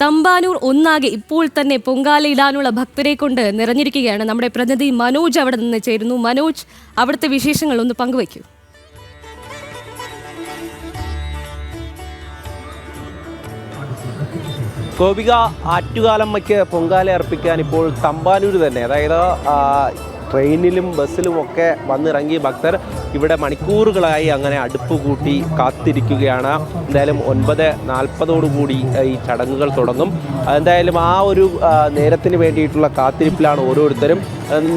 തമ്പാനൂർ ഒന്നാകെ ഇപ്പോൾ തന്നെ പൊങ്കാലയിടാനുള്ള ഭക്തരെ കൊണ്ട് നിറഞ്ഞിരിക്കുകയാണ്. നമ്മുടെ പ്രതിനിധി മനോജ് അവിടെ നിന്ന് ചേരുന്നു. മനോജ്, അവിടുത്തെ വിശേഷങ്ങൾ ഒന്ന് പങ്കുവയ്ക്കൂ. ഗോപിക, ആറ്റുകാലമ്മയ്ക്ക് പൊങ്കാല അർപ്പിക്കാൻ ഇപ്പോൾ തമ്പാനൂർ തന്നെ, അതായത് ട്രെയിനിലും ബസ്സിലും ഒക്കെ വന്നിറങ്ങിയ ഭക്തർ ഇവിടെ മണിക്കൂറുകളായി അങ്ങനെ അടുപ്പ് കൂട്ടി കാത്തിരിക്കുകയാണ്. എന്തായാലും 9:40 ഈ ചടങ്ങുകൾ തുടങ്ങും. എന്തായാലും ആ ഒരു നേരത്തിന് വേണ്ടിയിട്ടുള്ള കാത്തിരിപ്പിലാണ് ഓരോരുത്തരും.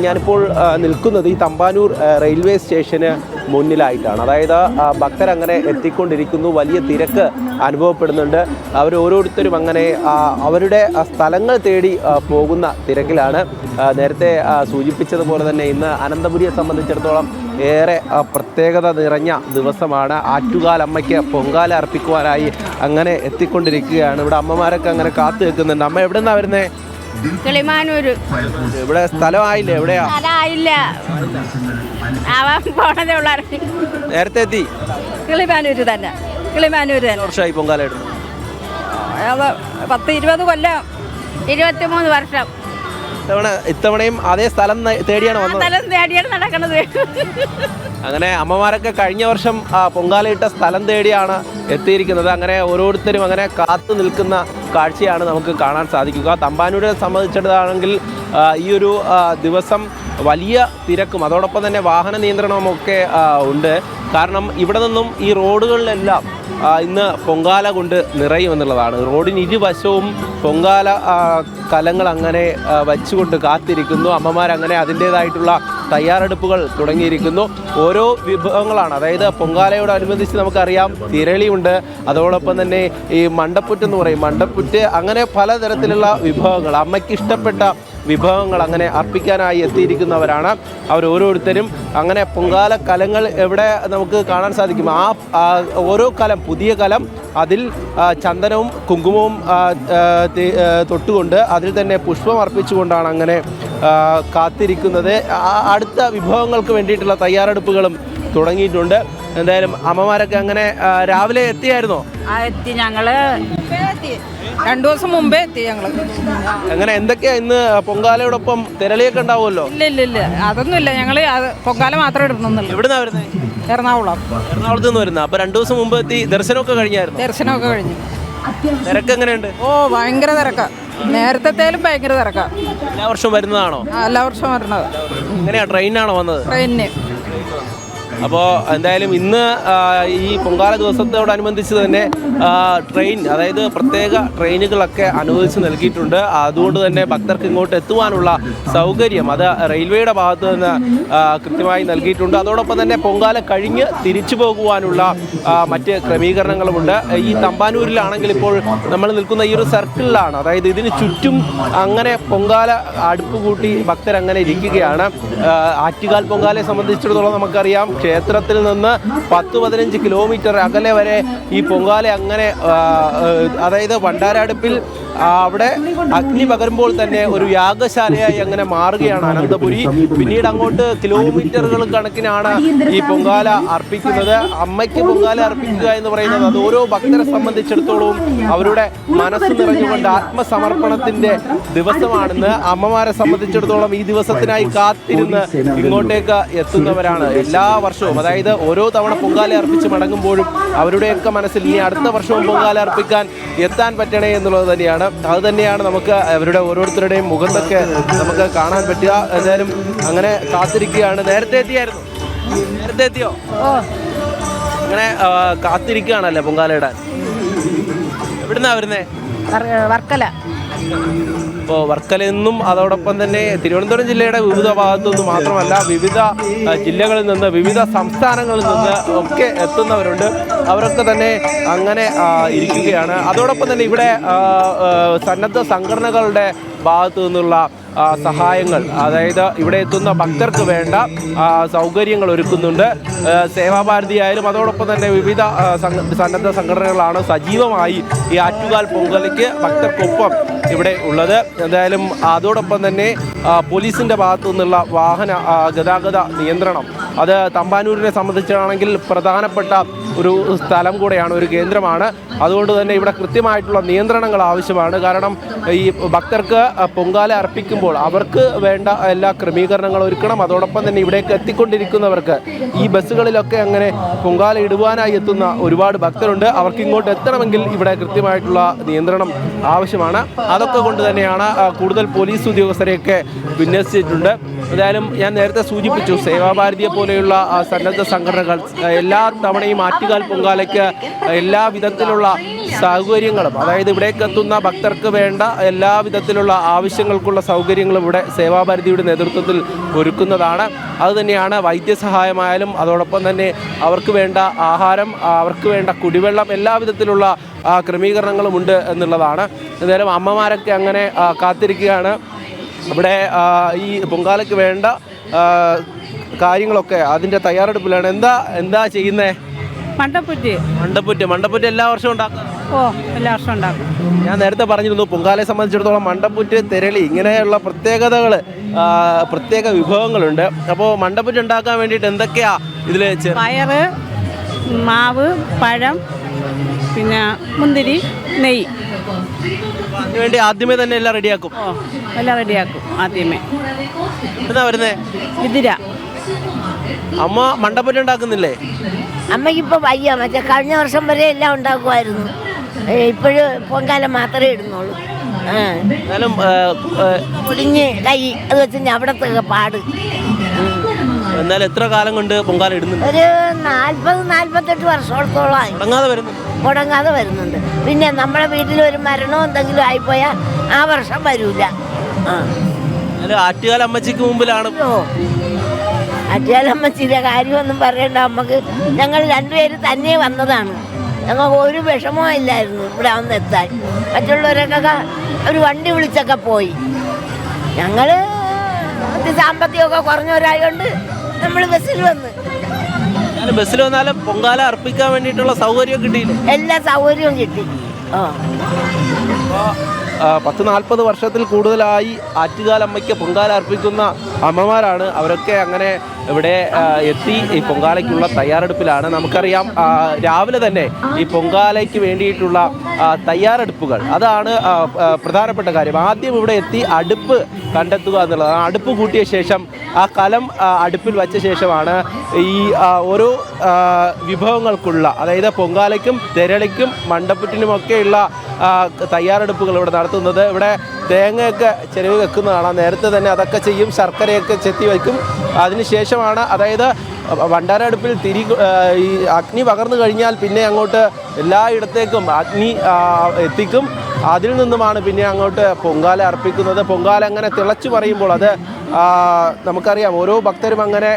ഞാനിപ്പോൾ നിൽക്കുന്നത് ഈ തമ്പാനൂർ റെയിൽവേ സ്റ്റേഷന് മുന്നിലായിട്ടാണ്. അതായത് ഭക്തരങ്ങനെ എത്തിക്കൊണ്ടിരിക്കുന്നു. വലിയ തിരക്ക് അനുഭവപ്പെടുന്നുണ്ട്. ഓരോരുത്തരും അങ്ങനെ അവരുടെ സ്ഥലങ്ങൾ തേടി പോകുന്ന തിരക്കിലാണ്. നേരത്തെ സൂചിപ്പിച്ചതുപോലെ തന്നെ ഇന്ന് അനന്തപുരിയെ സംബന്ധിച്ചിടത്തോളം ഏറെ പ്രത്യേകത നിറഞ്ഞ ദിവസമാണ്. ആറ്റുകാലമ്മയ്ക്ക് പൊങ്കാല അർപ്പിക്കുവാനായി അങ്ങനെ എത്തിക്കൊണ്ടിരിക്കുകയാണ്. ഇവിടെ അമ്മമാരൊക്കെ അങ്ങനെ കാത്തു നിൽക്കുന്നുണ്ട്. അമ്മ എവിടെ നിന്നാണ് വരുന്നത്? കിളിമാനൂര്. ഇവിടെ സ്ഥലമായില്ലേ? എവിടെയാ? നേരത്തെ എത്തി? കിളിമാനൂര് തന്നെ. കിളിമാനൂര് തന്നെ. വർഷമായി പൊങ്കാല ഇടുന്നു? 10-20 കൊല്ലം. 23 വർഷം. ഇത്തവണയും അതേ സ്ഥലം തേടിയാണ് വന്നത്? സ്ഥലം തേടിയാണ് നടക്കുന്നത്. അങ്ങനെ അമ്മമാരൊക്കെ കഴിഞ്ഞ വർഷം പൊങ്കാലയിട്ട സ്ഥലം തേടിയാണ് എത്തിയിരിക്കുന്നത്. അങ്ങനെ ഓരോരുത്തരും അങ്ങനെ കാത്തു നിൽക്കുന്ന കാഴ്ചയാണ് നമുക്ക് കാണാൻ സാധിക്കുക. തമ്പാനൂരെ സംബന്ധിച്ചിടത്താണെങ്കിൽ ഈ ഒരു ദിവസം വലിയ തിരക്കും അതോടൊപ്പം തന്നെ വാഹന നിയന്ത്രണമൊക്കെ ഉണ്ട്. കാരണം ഇവിടെ നിന്നും ഈ റോഡുകളിലെല്ലാം ഇന്ന് പൊങ്കാല കൊണ്ട് നിറയുമെന്നുള്ളതാണ്. റോഡിന് ഇരുവശവും പൊങ്കാല കലങ്ങൾ അങ്ങനെ വച്ചുകൊണ്ട് കാത്തിരിക്കുന്നു. അമ്മമാരങ്ങനെ അതിൻ്റേതായിട്ടുള്ള തയ്യാറെടുപ്പുകൾ തുടങ്ങിയിരിക്കുന്നു. ഓരോ വിഭവങ്ങളാണ്, അതായത് പൊങ്കാലയോടനുബന്ധിച്ച് നമുക്കറിയാം തിരളിയുണ്ട്, അതോടൊപ്പം തന്നെ ഈ മണ്ടപ്പുറ്റ് എന്ന് പറയും, മണ്ടപ്പുറ്റ്, അങ്ങനെ പലതരത്തിലുള്ള വിഭവങ്ങൾ, അമ്മയ്ക്ക് ഇഷ്ടപ്പെട്ട വിഭവങ്ങൾ അങ്ങനെ അർപ്പിക്കാനായി എത്തിയിരിക്കുന്നവരാണ് ഓരോരുത്തരും. അങ്ങനെ പൊങ്കാല കലങ്ങൾ എവിടെ നമുക്ക് കാണാൻ സാധിക്കും. ഓരോ കലം, പുതിയ കലം, അതിൽ ചന്ദനവും കുങ്കുമവും തൊട്ടുകൊണ്ട് അതിൽ തന്നെ പുഷ്പം അർപ്പിച്ചുകൊണ്ടാണ് അങ്ങനെ കാത്തിരിക്കുന്നത്. അടുത്ത വിഭവങ്ങൾക്ക് വേണ്ടിയിട്ടുള്ള തയ്യാറെടുപ്പുകളും തുടങ്ങിയിട്ടുണ്ട്. എന്തായാലും അമ്മമാരൊക്കെ അങ്ങനെ രാവിലെ എത്തിയായിരുന്നോ? എത്തി. ഞങ്ങള് 2 ദിവസം മുമ്പേ എത്തി. ഞങ്ങള് അങ്ങനെ എന്തൊക്കെയാ ഇന്ന് പൊങ്കാലയോടൊപ്പം തിരളിയൊക്കെ ഉണ്ടാവുമല്ലോ? ഇല്ല, അതൊന്നുമില്ല. ഞങ്ങള് പൊങ്കാല മാത്രം ഇടുന്നുള്ളൂ. എവിടുന്നാ വരുന്നത്? എറണാകുളത്ത് നിന്ന് വരുന്നത്. അപ്പൊ 2 ദിവസം മുമ്പ് എത്തി. ദർശനമൊക്കെ കഴിഞ്ഞായിരുന്നു? ദർശനമൊക്കെ കഴിഞ്ഞു. തിരക്ക് എങ്ങനെയുണ്ട്? ഭയങ്കര തിരക്കാ. നേരത്തേലും ഭയങ്കര തിരക്കാ. എല്ലാ വർഷവും വരുന്നതാണോ? എല്ലാ വർഷവും വരുന്നത്. എങ്ങനെയാ, ട്രെയിനാണോ വന്നത്? ട്രെയിനിന്. അപ്പോൾ എന്തായാലും ഇന്ന് ഈ പൊങ്കാല ദിവസത്തോടനുബന്ധിച്ച് തന്നെ ട്രെയിൻ, അതായത് പ്രത്യേക ട്രെയിനുകളൊക്കെ അനുവദിച്ച് നൽകിയിട്ടുണ്ട്. അതുകൊണ്ട് തന്നെ ഭക്തർക്ക് ഇങ്ങോട്ട് എത്തുവാനുള്ള സൗകര്യം അത് റെയിൽവേയുടെ ഭാഗത്ത് നിന്ന് കൃത്യമായി നൽകിയിട്ടുണ്ട്. അതോടൊപ്പം തന്നെ പൊങ്കാല കഴിഞ്ഞ് തിരിച്ചു പോകുവാനുള്ള മറ്റ് ക്രമീകരണങ്ങളുമുണ്ട്. ഈ തമ്പാനൂരിലാണെങ്കിൽ ഇപ്പോൾ നമ്മൾ നിൽക്കുന്ന ഈ ഒരു സർക്കിളിലാണ്, അതായത് ഇതിന് ചുറ്റും അങ്ങനെ പൊങ്കാല അടുപ്പ് കൂട്ടി ഭക്തരങ്ങനെ ഇരിക്കുകയാണ്. ആറ്റുകാൽ പൊങ്കാലയെ സംബന്ധിച്ചിടത്തോളം നമുക്കറിയാം, ക്ഷേത്രത്തിൽ നിന്ന് 10-15 കിലോമീറ്റർ അകലെ വരെ ഈ പൊങ്കാല അങ്ങനെ, അതായത് ഭണ്ഡാരടുപ്പിൽ അവിടെ അഗ്നി പകരുമ്പോൾ തന്നെ ഒരു യാഗശാലയായി അങ്ങനെ മാറുകയാണ് അനന്തപുരി. പിന്നീട് അങ്ങോട്ട് കിലോമീറ്ററുകൾ കണക്കിനാണ് ഈ പൊങ്കാല അർപ്പിക്കുന്നത്. അമ്മയ്ക്ക് പൊങ്കാല അർപ്പിക്കുക എന്ന് പറയുന്നത് അത് ഓരോ ഭക്തരെ സംബന്ധിച്ചിടത്തോളം അവരുടെ മനസ്സ് നിറഞ്ഞുകൊണ്ട് ആത്മസമർപ്പണത്തിന്റെ ദിവസമാണെന്ന്. അമ്മമാരെ സംബന്ധിച്ചിടത്തോളം ഈ ദിവസത്തിനായി കാത്തിരുന്ന് ഇങ്ങോട്ടേക്ക് എത്തുന്നവരാണ് എല്ലാ വർഷവും. അതായത് ഓരോ തവണ പൊങ്കാല അർപ്പിച്ച് മടങ്ങുമ്പോഴും അവരുടെയൊക്കെ മനസ്സിൽ ഇനി അടുത്ത വർഷവും പൊങ്കാല അർപ്പിക്കാൻ എത്താൻ പറ്റണേ എന്നുള്ളത് തന്നെയാണ്. അത് തന്നെയാണ് നമുക്ക് അവരുടെ ഓരോരുത്തരുടെയും മുഖത്തൊക്കെ നമുക്ക് കാണാൻ പറ്റുക. എന്തായാലും അങ്ങനെ കാത്തിരിക്കുകയാണ്. നേരത്തെ എത്തിയായിരുന്നു? നേരത്തെ എത്തിയോ? അങ്ങനെ കാത്തിരിക്കുകയാണല്ലേ പൊങ്കാല ഇടാൻ. എവിടുന്നാ വരുന്നേ? വർക്കല. ഇപ്പോൾ വർക്കലയിൽ നിന്നും അതോടൊപ്പം തന്നെ തിരുവനന്തപുരം ജില്ലയുടെ വിവിധ ഭാഗത്തു നിന്ന് മാത്രമല്ല വിവിധ ജില്ലകളിൽ നിന്ന്, വിവിധ സംസ്ഥാനങ്ങളിൽ നിന്ന് ഒക്കെ എത്തുന്നവരുണ്ട്. അവരൊക്കെ തന്നെ അങ്ങനെ ഇരിക്കുകയാണ്. അതോടൊപ്പം തന്നെ ഇവിടെ സന്നദ്ധ സംഘടനകളുടെ ഭാഗത്തു നിന്നുള്ള സഹായങ്ങൾ, അതായത് ഇവിടെ എത്തുന്ന ഭക്തർക്ക് വേണ്ട സൗകര്യങ്ങൾ ഒരുക്കുന്നുണ്ട്. സേവാഭാരതിയായാലും അതോടൊപ്പം തന്നെ വിവിധ സന്നദ്ധ സംഘടനകളാണ് സജീവമായി ഈ ആറ്റുകാൽ പൊങ്കാലയ്ക്ക് ഭക്തർക്കൊപ്പം ഇവിടെ ഉള്ളത്. എന്തായാലും അതോടൊപ്പം തന്നെ പോലീസിൻ്റെ ഭാഗത്തു നിന്നുള്ള വാഹന ഗതാഗത നിയന്ത്രണം, അത് തമ്പാനൂരിനെ സംബന്ധിച്ചാണെങ്കിൽ പ്രധാനപ്പെട്ട ഒരു സ്ഥലം കൂടെയാണ്, ഒരു കേന്ദ്രമാണ്. അതുകൊണ്ട് തന്നെ ഇവിടെ കൃത്യമായിട്ടുള്ള നിയന്ത്രണങ്ങൾ ആവശ്യമാണ്. കാരണം ഈ ഭക്തർക്ക് പൊങ്കാല അർപ്പിക്കുമ്പോൾ അവർക്ക് വേണ്ട എല്ലാ ക്രമീകരണങ്ങളും ഒരുക്കണം. അതോടൊപ്പം തന്നെ ഇവിടേക്ക് എത്തിക്കൊണ്ടിരിക്കുന്നവർക്ക് ഈ ബസ്സുകളിലൊക്കെ അങ്ങനെ പൊങ്കാല ഇടുവാനായി എത്തുന്ന ഒരുപാട് ഭക്തരുണ്ട്. അവർക്ക് ഇങ്ങോട്ട് എത്തണമെങ്കിൽ ഇവിടെ കൃത്യമായിട്ടുള്ള നിയന്ത്രണം ആവശ്യമാണ്. അതൊക്കെ കൊണ്ട് തന്നെയാണ് കൂടുതൽ പോലീസ് ഉദ്യോഗസ്ഥരെയൊക്കെ വിന്യസിച്ചിട്ടുണ്ട്. എന്തായാലും ഞാൻ നേരത്തെ സൂചിപ്പിച്ചു, സേവാഭാരതിയെ പോലെയുള്ള സന്നദ്ധ സംഘടനകൾ എല്ലാ തവണയും ആറ്റുകാൽ പൊങ്കാലയ്ക്ക് എല്ലാ വിധത്തിലുള്ള സൗകര്യങ്ങളും, അതായത് ഇവിടേക്ക് എത്തുന്ന ഭക്തർക്ക് വേണ്ട എല്ലാ വിധത്തിലുള്ള ആവശ്യങ്ങൾക്കുള്ള സൗകര്യങ്ങളും ഇവിടെ സേവാഭാരതിയുടെ നേതൃത്വത്തിൽ ഒരുക്കുന്നതാണ്. അതുതന്നെയാണ് വൈദ്യസഹായമായാലും അതോടൊപ്പം തന്നെ അവർക്ക് വേണ്ട ആഹാരം, അവർക്ക് വേണ്ട കുടിവെള്ളം, എല്ലാ വിധത്തിലുള്ള ക്രമീകരണങ്ങളുമുണ്ട് എന്നുള്ളതാണ്. എന്തായാലും അമ്മമാരൊക്കെ അങ്ങനെ കാത്തിരിക്കുകയാണ്. ഇവിടെ ഈ പൊങ്കാലയ്ക്ക് വേണ്ട കാര്യങ്ങളൊക്കെ അതിൻ്റെ തയ്യാറെടുപ്പിലാണ്. എന്താ ചെയ്യുന്നേ? മണ്ടപ്പുറ്റ് എല്ലാ വർഷവും ഉണ്ടാക്കും. എല്ലാ വർഷവും ഉണ്ടാക്കും. ഞാൻ നേരത്തെ പറഞ്ഞിരുന്നു, പൊങ്കാലയെ സംബന്ധിച്ചിടത്തോളം മണ്ടപ്പുറ്റ്, തെരളി ഇങ്ങനെയുള്ള പ്രത്യേകതകൾ, പ്രത്യേക വിഭവങ്ങളുണ്ട്. അപ്പോൾ മണ്ടപ്പുറ്റ് ഉണ്ടാക്കാൻ വേണ്ടിയിട്ട് എന്തൊക്കെയാ ഇതിൽ? പയറ്, മാവ്, പഴം, പിന്നെ മുന്തിരി, നെയ്യ്. അതിനുവേണ്ടി ആദ്യമേ തന്നെ എല്ലാം റെഡിയാക്കും. എല്ലാം റെഡിയാക്കും ആദ്യമേ. എന്താ വരുന്നേ? ഇതിര. അമ്മ മണ്ടപ്പുറ്റ് ഉണ്ടാക്കുന്നില്ലേ? അമ്മയ്ക്കിപ്പോൾ വയ്യ. മറ്റേ കഴിഞ്ഞ വർഷം വരെ എല്ലാം ഉണ്ടാക്കുമായിരുന്നു. ഇപ്പോഴും പൊങ്കാല മാത്രമേ ഇടുന്നുള്ളൂ. എന്നാലും കുടിഞ്ഞ് കൈ അത് വെച്ച് അവിടത്തെ പാട്. എന്നാലും എത്ര കാലം കൊണ്ട് പൊങ്കാല ഇടുന്നുണ്ട്? ഒരു 40-48 വർഷത്തോളമായി മുടങ്ങാതെ വരുന്നുണ്ട്. പിന്നെ നമ്മുടെ വീട്ടിൽ ഒരു മരണോ എന്തെങ്കിലും ആയിപ്പോയാൽ ആ വർഷം വരൂല. ആറ്റുകാൽ അമ്മച്ചിക്ക് മുമ്പിലാണ്. ആറ്റുകാലമ്മച്ചിയുടെ കാര്യമൊന്നും പറയണ്ട. നമുക്ക് ഞങ്ങൾ രണ്ടുപേരും തന്നെ വന്നതാണ്. ഞങ്ങൾക്ക് ഒരു വിഷമവും ഇല്ലായിരുന്നു ഇവിടെ വന്ന് എത്താൻ. മറ്റുള്ളവരൊക്കെ ഒരു വണ്ടി വിളിച്ചൊക്കെ പോയി. ഞങ്ങൾ സാമ്പത്തികമൊക്കെ കുറഞ്ഞവരായതുകൊണ്ട് നമ്മൾ ബസ്സിൽ വന്ന്. ബസ്സിൽ വന്നാലും പൊങ്കാല അർപ്പിക്കാൻ വേണ്ടിയിട്ടുള്ള സൗകര്യം കിട്ടിയില്ല? എല്ലാ സൗകര്യവും കിട്ടി. 10-40 വർഷത്തിൽ കൂടുതലായി ആറ്റുകാലമ്മയ്ക്ക് പൊങ്കാല അർപ്പിക്കുന്ന അമ്മമാരാണ്. അവരൊക്കെ അങ്ങനെ ഇവിടെ എത്തി ഈ പൊങ്കാലയ്ക്കുള്ള തയ്യാറെടുപ്പിലാണ്. നമുക്കറിയാം, രാവിലെ തന്നെ ഈ പൊങ്കാലയ്ക്ക് വേണ്ടിയിട്ടുള്ള തയ്യാറെടുപ്പുകൾ, അതാണ് പ്രധാനപ്പെട്ട കാര്യം. ആദ്യം ഇവിടെ എത്തി അടുപ്പ് കണ്ടെത്തുക എന്നുള്ളതാണ്. അടുപ്പ് കൂട്ടിയ ശേഷം ആ കലം അടുപ്പിൽ വച്ച ശേഷമാണ് ഈ ഓരോ വിഭവങ്ങൾക്കുള്ള, അതായത് പൊങ്കാലയ്ക്കും തെരളിക്കും മണ്ടപ്പുറ്റിനുമൊക്കെയുള്ള തയ്യാറെടുപ്പുകൾ ഇവിടെ നടത്തുന്നത്. ഇവിടെ തേങ്ങയൊക്കെ ചിരവി വെക്കുന്നതാണ്. നേരത്തെ തന്നെ അതൊക്കെ ചെയ്യും. ശർക്കരയൊക്കെ ചെത്തി വയ്ക്കും. അതിനുശേഷമാണ്, അതായത് ഭണ്ഡാര അടുപ്പിൽ ഈ അഗ്നി പകർന്നു കഴിഞ്ഞാൽ പിന്നെ അങ്ങോട്ട് എല്ലായിടത്തേക്കും അഗ്നി എത്തിക്കും. അതിൽ നിന്നുമാണ് പിന്നെ അങ്ങോട്ട് പൊങ്കാല അർപ്പിക്കുന്നത്. പൊങ്കാല അങ്ങനെ തിളച്ചു പറയുമ്പോൾ അത് നമുക്കറിയാം, ഓരോ ഭക്തരും അങ്ങനെ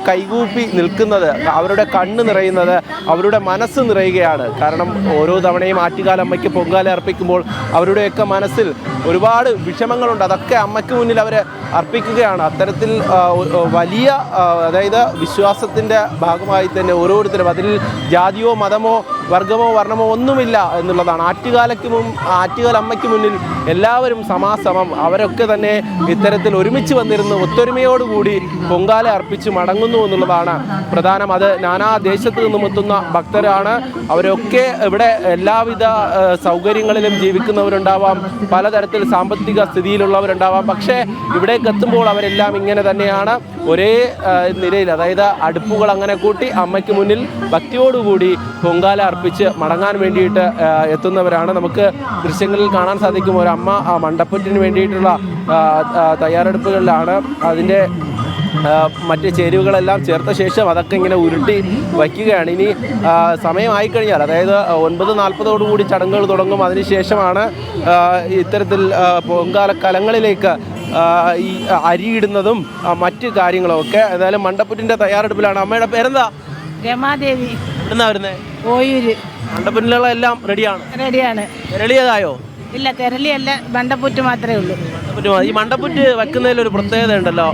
കൈകൂപ്പി നിൽക്കുന്നത്, അവരുടെ കണ്ണ് നിറയുന്നത്, അവരുടെ മനസ്സ് നിറയുകയാണ്. കാരണം ഓരോ തവണയും ആറ്റുകാലമ്മയ്ക്ക് പൊങ്കാല അർപ്പിക്കുമ്പോൾ അവരുടെയൊക്കെ മനസ്സിൽ ഒരുപാട് വിഷമങ്ങളുണ്ട്. അതൊക്കെ അമ്മയ്ക്ക് മുന്നിൽ അവർ അർപ്പിക്കുകയാണ്. അത്തരത്തിൽ വലിയ, അതായത് വിശ്വാസത്തിൻ്റെ ഭാഗമായി തന്നെ ഓരോരുത്തരും, അതിൽ ജാതിയോ മതമോ വർഗമോ വർണ്ണമോ ഒന്നുമില്ല എന്നുള്ളതാണ്. ആറ്റുകാലമ്മയ്ക്ക് മുന്നിൽ എല്ലാവരും സമാസമം. അവരൊക്കെ തന്നെ ഇത്തരത്തിൽ ഒരുമിച്ച് വന്നിരുന്നു ഒത്തൊരുമയോടുകൂടി പൊങ്കാല അർപ്പിച്ച് മടങ്ങുന്നു എന്നുള്ളതാണ് പ്രധാനം. അത് നാനാ ദേശത്ത് നിന്നും എത്തുന്ന ഭക്തരാണ്. അവരൊക്കെ ഇവിടെ എല്ലാവിധ സൗകര്യങ്ങളിലും ജീവിക്കുന്നവരുണ്ടാവാം, പലതരത്തിൽ സാമ്പത്തിക സ്ഥിതിയിലുള്ളവരുണ്ടാവാം. പക്ഷേ ഇവിടേക്ക് എത്തുമ്പോൾ അവരെല്ലാം ഇങ്ങനെ തന്നെയാണ്, ഒരേ നിലയിൽ, അതായത് അടുപ്പുകൾ അങ്ങനെ കൂട്ടി അമ്മയ്ക്ക് മുന്നിൽ ഭക്തിയോടുകൂടി പൊങ്കാല അർപ്പിച്ച് മടങ്ങാൻ വേണ്ടിയിട്ട് എത്തുന്നവരാണ്. നമുക്ക് ദൃശ്യങ്ങളിൽ കാണാൻ സാധിക്കും, ഒരമ്മ മണ്ടപ്പുറ്റിന് വേണ്ടിയിട്ടുള്ള തയ്യാറെടുപ്പുകളിലാണ്. അതിൻ്റെ മറ്റ് ചേരുവകളെല്ലാം ചേർത്ത ശേഷം അതൊക്കെ ഇങ്ങനെ ഉരുട്ടി വയ്ക്കുകയാണ്. ഇനി സമയമായിക്കഴിഞ്ഞാൽ, അതായത് 9:40 ചടങ്ങുകൾ തുടങ്ങും. അതിനുശേഷമാണ് ഇത്തരത്തിൽ പൊങ്കാല കലങ്ങളിലേക്ക് ഈ അരിയിടുന്നതും മറ്റ് കാര്യങ്ങളും ഒക്കെ. ഏതായാലും മണ്ടപ്പുറ്റിൻ്റെ തയ്യാറെടുപ്പിലാണ്. അമ്മയുടെ പേരെന്താ? രമാദേവി. എവിടുന്നാ വരുന്നത്? ഓയൂര്. മണ്ടപ്പുറ്റിലുള്ള എല്ലാം റെഡിയാണ്? തെരളിയതായോ? ഇല്ല, തെരളിയല്ല, മണ്ടപ്പുറ്റ് മാത്രമേ ഉള്ളൂ. ഈ മണ്ടപ്പുറ്റ് വെക്കുന്നതിൽ ഒരു പ്രത്യേകത ഉണ്ടല്ലോ.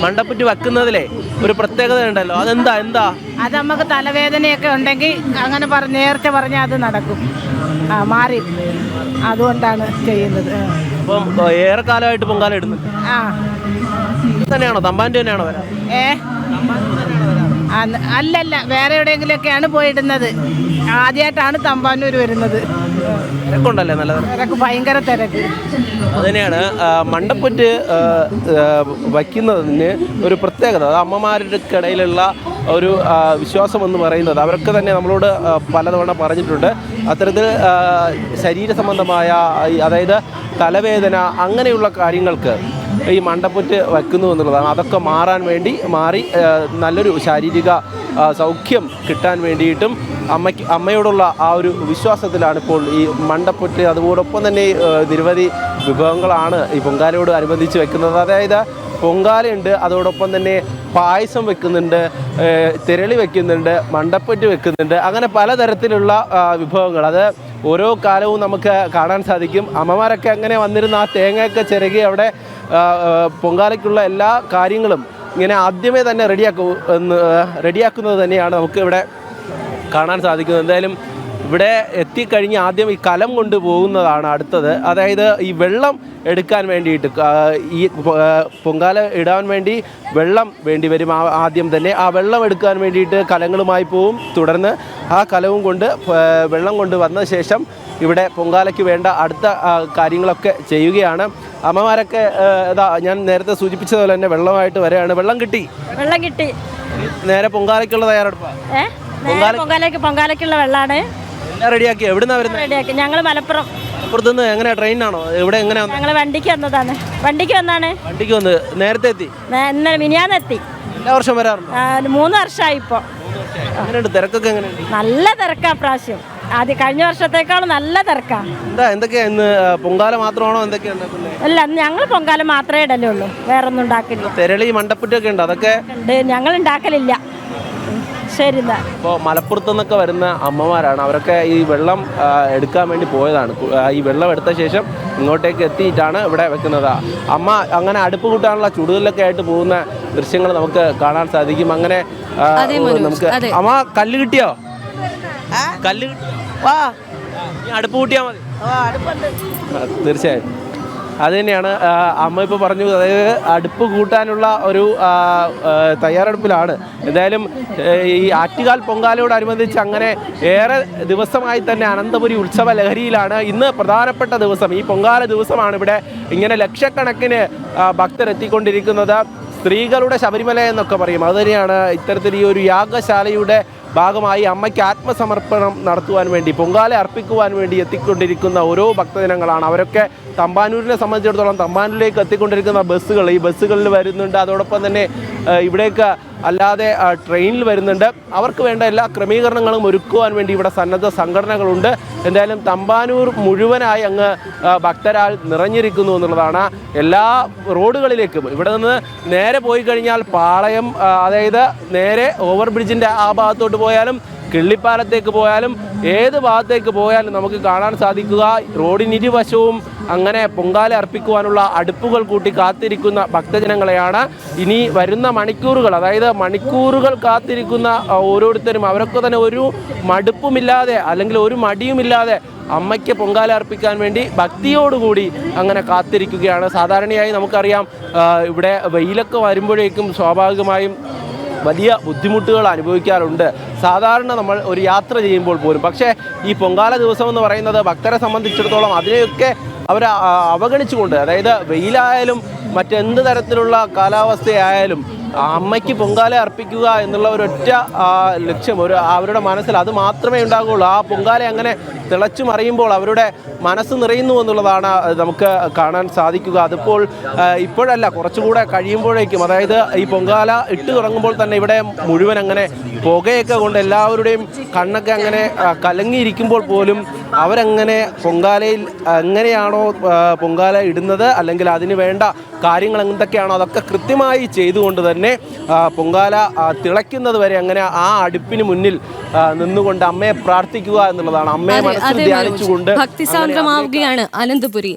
മണ്ടപ്പുറ്റ് വെക്കുന്നതിലെ ഒരു പ്രത്യേകത ഉണ്ടല്ലോ, അതെന്താ? അത് നമുക്ക് തലവേദനയൊക്കെ ഉണ്ടെങ്കിൽ അങ്ങനെ നേരത്തെ പറഞ്ഞാൽ അത് നടക്കും, മാറി. അതുകൊണ്ടാണ് ചെയ്യുന്നത്. അപ്പം ഏറെ കാലമായിട്ട് പൊങ്കാല ഇടുന്നത് തന്നെയാണോ? തമ്പാൻ്റെ തന്നെയാണോ വരാം? അല്ലല്ല, വേറെ എവിടെയെങ്കിലുമൊക്കെയാണ് പോയിടുന്നത്. ആദ്യമായിട്ടാണ് തമ്പാനൂർ വരുന്നത്. തിരക്കുണ്ടല്ലേ? നല്ല തിരക്ക്, ഭയങ്കര തിരക്ക്. അതുതന്നെയാണ് മണ്ടപ്പുറ്റ് വയ്ക്കുന്നതിന് ഒരു പ്രത്യേകത. അത് അമ്മമാർക്കിടയിലുള്ള ഒരു വിശ്വാസം എന്ന് പറയുന്നത് അവരൊക്കെ തന്നെ നമ്മളോട് പലതവണ പറഞ്ഞിട്ടുണ്ട്. അത്തരത്തിൽ ശരീര സംബന്ധമായ, അതായത് തലവേദന അങ്ങനെയുള്ള കാര്യങ്ങൾക്ക് ഈ മണ്ടപ്പുറ്റ് വയ്ക്കുന്നു എന്നുള്ളതാണ്. അതൊക്കെ മാറി നല്ലൊരു ശാരീരിക സൗഖ്യം കിട്ടാൻ വേണ്ടിയിട്ടും അമ്മയോടുള്ള ആ ഒരു വിശ്വാസത്തിലാണ് ഇപ്പോൾ ഈ മണ്ടപ്പുറ്റ്. അതോടൊപ്പം തന്നെ നിരവധി വിഭവങ്ങളാണ് ഈ പൊങ്കാലയോട് അനുബന്ധിച്ച് വെക്കുന്നത്. അതായത് പൊങ്കാലയുണ്ട്, അതോടൊപ്പം തന്നെ പായസം വെക്കുന്നുണ്ട്, തിരളി വെക്കുന്നുണ്ട്, മണ്ടപ്പുറ്റ് വെക്കുന്നുണ്ട്. അങ്ങനെ പലതരത്തിലുള്ള വിഭവങ്ങൾ അത് ഓരോ കാലവും നമുക്ക് കാണാൻ സാധിക്കും. അമ്മമാരൊക്കെ അങ്ങനെ വന്നിരുന്ന ആ തേങ്ങയൊക്കെ ചിരകി അവിടെ പൊങ്കാലയ്ക്കുള്ള എല്ലാ കാര്യങ്ങളും ഇങ്ങനെ ആദ്യമേ തന്നെ റെഡിയാക്കുന്നത് തന്നെയാണ് നമുക്ക് ഇവിടെ കാണാൻ സാധിക്കുന്നത്. എന്തായാലും ഇവിടെ എത്തിക്കഴിഞ്ഞ് ആദ്യം ഈ കലം കൊണ്ട് പോകുന്നതാണ് അടുത്തത്. അതായത് ഈ വെള്ളം എടുക്കാൻ വേണ്ടിയിട്ട്, ഈ പൊങ്കാല ഇടാൻ വേണ്ടി വെള്ളം വേണ്ടി വരും. ആദ്യം തന്നെ ആ വെള്ളം എടുക്കാൻ വേണ്ടിയിട്ട് കലങ്ങളുമായി പോവും. തുടർന്ന് ആ കലവും കൊണ്ട് വെള്ളം കൊണ്ട് വന്ന ശേഷം ഇവിടെ പൊങ്കാലയ്ക്ക് വേണ്ട അടുത്ത കാര്യങ്ങളൊക്കെ ചെയ്യുകയാണ്. അമ്മമാരൊക്കെ ഇതാ ഞാൻ നേരത്തെ സൂചിപ്പിച്ചതുപോലെ തന്നെ വെള്ളമായിട്ട് വരെയാണ്. വെള്ളം കിട്ടി നേരെ പൊങ്കാലയ്ക്കുള്ള തയ്യാറെടുപ്പാണ്. പൊങ്കാലയ്ക്കുള്ള വെള്ളമാണ് എല്ലാം റെഡിയാക്കി. എവിടുന്നാ വരുന്നത്? റെഡിയാക്കി. ഞങ്ങൾ മലപ്പുറം. മലപ്പുറത്തുനിന്ന് എങ്ങനെയാ? ട്രെയിനാണോ? എവിടെ എങ്ങനെയാ? ഞങ്ങൾ വണ്ടിക്ക് വന്നതാണ്. വണ്ടിക്ക് വന്ന് നേരത്തെ എത്തി? ഇന്നലെ മിനിയാന്ന് എത്തി. എല്ലാ വർഷം വരാറുണ്ട്? 3 വർഷമായി ഇപ്പോൾ. എങ്ങനെയുണ്ട് തിരക്കൊക്കെ? എങ്ങനെയുണ്ട്? നല്ല തിരക്കാ പ്രാവശ്യം. ആദ്യം കഴിഞ്ഞ വർഷത്തേക്കാളും നല്ല തിരക്കാ. എന്തൊക്കെയാ ഇന്ന്? പൊങ്കാല മാത്രമാണോ? എന്തൊക്കെയാ ഉണ്ടാക്കുന്നത്? അല്ല, ഞങ്ങൾ പൊങ്കാല മാത്രമേ ഇടലേ ഉള്ളൂ, വേറെ ഒന്നും ഉണ്ടാക്കില്ല. തിരളി മണ്ടപ്പുറ്റൊക്കെ ഉണ്ട്, അതൊക്കെ ഉണ്ട്, ഞങ്ങൾ ഉണ്ടാക്കലില്ല. ശരി. ഇപ്പോൾ മലപ്പുറത്തു നിന്നൊക്കെ വരുന്ന അമ്മമാരാണ്. അവരൊക്കെ ഈ വെള്ളം എടുക്കാൻ വേണ്ടി പോയതാണ്. ഈ വെള്ളം എടുത്ത ശേഷം ഇങ്ങോട്ടേക്ക് എത്തിയിട്ടാണ് ഇവിടെ വെക്കുന്നത്. അമ്മ അങ്ങനെ അടുപ്പ് കൂട്ടാനുള്ള ചുടുകല്ലൊക്കെ ആയിട്ട് പോകുന്ന ദൃശ്യങ്ങൾ നമുക്ക് കാണാൻ സാധിക്കും. അങ്ങനെ നമുക്ക് അമ്മ കല്ല് കിട്ടിയോ? കല്ല് അടുപ്പ് കൂട്ടിയാൽ മതി. തീർച്ചയായും അത് തന്നെയാണ് അമ്മ ഇപ്പോൾ പറഞ്ഞു. അതായത് അടുപ്പ് കൂട്ടാനുള്ള ഒരു തയ്യാറെടുപ്പിലാണ്. എന്തായാലും ഈ ആറ്റുകാൽ പൊങ്കാലയോടനുബന്ധിച്ച് അങ്ങനെ ഏറെ ദിവസമായി തന്നെ അനന്തപുരി ഉത്സവ ലഹരിയിലാണ്. ഇന്ന് പ്രധാനപ്പെട്ട ദിവസം, ഈ പൊങ്കാല ദിവസമാണ് ഇവിടെ ഇങ്ങനെ ലക്ഷക്കണക്കിന് ഭക്തരെത്തിക്കൊണ്ടിരിക്കുന്നത്. സ്ത്രീകളുടെ ശബരിമല എന്നൊക്കെ പറയും. അതുതന്നെയാണ് ഇത്തരത്തിൽ ഈ ഒരു യാഗശാലയുടെ ഭാഗമായി അമ്മയ്ക്ക് ആത്മസമർപ്പണം നടത്തുവാൻ വേണ്ടി, പൊങ്കാല അർപ്പിക്കുവാൻ വേണ്ടി എത്തിക്കൊണ്ടിരിക്കുന്ന ഓരോ ഭക്തജനങ്ങളാണ്. അവരൊക്കെ തമ്പാനൂരിനെ സംബന്ധിച്ചിടത്തോളം തമ്പാനൂരിലേക്ക് എത്തിക്കൊണ്ടിരിക്കുന്ന ബസ്സുകൾ, ഈ ബസ്സുകളിൽ വരുന്നുണ്ട്. അതോടൊപ്പം തന്നെ ഇവിടേക്ക് അല്ലാതെ ട്രെയിനിൽ വരുന്നുണ്ട്. അവർക്ക് വേണ്ട എല്ലാ ക്രമീകരണങ്ങളും ഒരുക്കുവാൻ വേണ്ടി ഇവിടെ സന്നദ്ധ സംഘടനകളുണ്ട്. എന്തായാലും തമ്പാനൂർ മുഴുവനായി അങ്ങ് ഭക്തരാൽ നിറഞ്ഞിരിക്കുന്നു എന്നുള്ളതാണ്. എല്ലാ റോഡുകളിലേക്കും ഇവിടെ നിന്ന് നേരെ പോയി കഴിഞ്ഞാൽ പാളയം, അതായത് നേരെ ഓവർ ബ്രിഡ്ജിൻ്റെ ആ ഭാഗത്തോട്ട് പോയാലും കിള്ളിപ്പാലത്തേക്ക് പോയാലും ഏത് ഭാഗത്തേക്ക് പോയാലും നമുക്ക് കാണാൻ സാധിക്കുക റോഡിനിരുവശവും അങ്ങനെ പൊങ്കാല അർപ്പിക്കുവാനുള്ള അടുപ്പുകൾ കൂട്ടി കാത്തിരിക്കുന്ന ഭക്തജനങ്ങളെയാണ്. ഇനി വരുന്ന മണിക്കൂറുകൾ, അതായത് മണിക്കൂറുകൾ കാത്തിരിക്കുന്ന ഓരോരുത്തരും അവരൊക്കെ തന്നെ ഒരു മടുപ്പുമില്ലാതെ അല്ലെങ്കിൽ ഒരു മടിയുമില്ലാതെ അമ്മയ്ക്ക് പൊങ്കാല അർപ്പിക്കാൻ വേണ്ടി ഭക്തിയോടുകൂടി അങ്ങനെ കാത്തിരിക്കുകയാണ്. സാധാരണയായി നമുക്കറിയാം ഇവിടെ വെയിലൊക്കെ വരുമ്പോഴേക്കും സ്വാഭാവികമായും വലിയ ബുദ്ധിമുട്ടുകൾ അനുഭവിക്കാറുണ്ട് സാധാരണ നമ്മൾ ഒരു യാത്ര ചെയ്യുമ്പോൾ പോലും. പക്ഷേ ഈ പൊങ്കാല ദിവസം എന്ന് പറയുന്നത് ഭക്തരെ സംബന്ധിച്ചിടത്തോളം അതിനെയൊക്കെ അവർ അവഗണിച്ചുകൊണ്ട്, അതായത് വെയിലായാലും മറ്റെന്ത് തരത്തിലുള്ള കാലാവസ്ഥയായാലും അമ്മയ്ക്ക് പൊങ്കാല അർപ്പിക്കുക എന്നുള്ള ഒരൊറ്റ ലക്ഷ്യം അവരുടെ മനസ്സിൽ അത് മാത്രമേ ഉണ്ടാകുള്ളൂ. ആ പൊങ്കാല അങ്ങനെ തിളച്ചു മറിയുമ്പോൾ അവരുടെ മനസ്സ് നിറയുന്നു എന്നുള്ളതാണ് നമുക്ക് കാണാൻ സാധിക്കുക. അതിപ്പോൾ ഇപ്പോഴല്ല, കുറച്ചുകൂടെ കഴിയുമ്പോഴേക്കും, അതായത് ഈ പൊങ്കാല ഇട്ട് തുടങ്ങുമ്പോൾ തന്നെ ഇവിടെ മുഴുവൻ അങ്ങനെ പുകയൊക്കെ കൊണ്ട് എല്ലാവരുടെയും കണ്ണൊക്കെ അങ്ങനെ കലങ്ങിയിരിക്കുമ്പോൾ പോലും അവരങ്ങനെ പൊങ്കാലയിൽ എങ്ങനെയാണോ പൊങ്കാല ഇടുന്നത് അല്ലെങ്കിൽ അതിന് വേണ്ട കാര്യങ്ങൾ എന്തൊക്കെയാണോ അതൊക്കെ കൃത്യമായി ചെയ്തുകൊണ്ട് തന്നെ പൊങ്കാല തിളയ്ക്കുന്നത് വരെ അങ്ങനെ ആ അടുപ്പിന് മുന്നിൽ നിന്നുകൊണ്ട് അമ്മയെ പ്രാർത്ഥിക്കുക എന്നുള്ളതാണ്. അമ്മയെ മനസ്സിൽ ധ്യാനിച്ചുകൊണ്ട് ഭക്തിസാന്ദ്രമാവുകയാണ് അനന്തപുരി.